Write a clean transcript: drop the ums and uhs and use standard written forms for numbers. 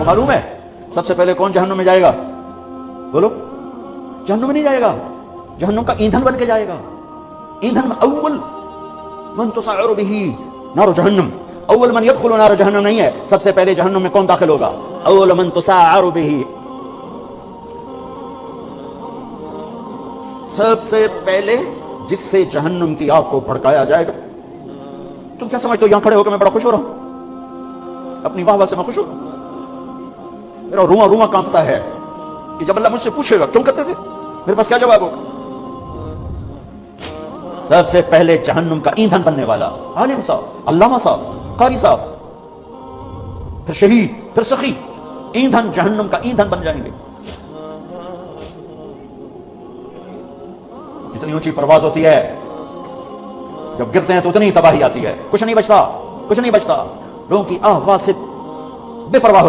کو معلوم ہے سب سے پہلے کون جہنم میں جائے گا؟ بولو، جہنم میں نہیں جائے گا، جہنم کا ایندھن بن کے جائے گا۔ ایندھن اول من تسعر به نار جہنم، اول من يدخل نار جہنم نہیں ہے، سب سے پہلے جہنم میں کون داخل ہوگا؟ اول من تسعر به، سب سے پہلے جس سے جہنم کی آگ کو بھڑکایا جائے گا۔ تم کیا سمجھتے ہو یہاں کھڑے ہو کے میں بڑا خوش ہو رہا ہوں؟ اپنی واہ واہ سے میں خوش ہو رہا ہوں؟ میرا رواں رواں کانپتا ہے کہ جب اللہ مجھ سے پوچھے گا کیوں کرتے تھے، میرے پاس کیا جواب ہوگا؟ سب سے پہلے جہنم کا ایندھن بننے والا عالم صاحب، علامہ صاحب، قاری صاحب، پھر شہید، پھر سخی، ایندھن جہنم کا ایندھن بن جائیں گے۔ جتنی اونچی پرواز ہوتی ہے جب گرتے ہیں تو اتنی تباہی آتی ہے، کچھ نہیں بچتا، کچھ نہیں بچتا، لوگوں کی آواز سے بے پرواہ ہو جاؤ۔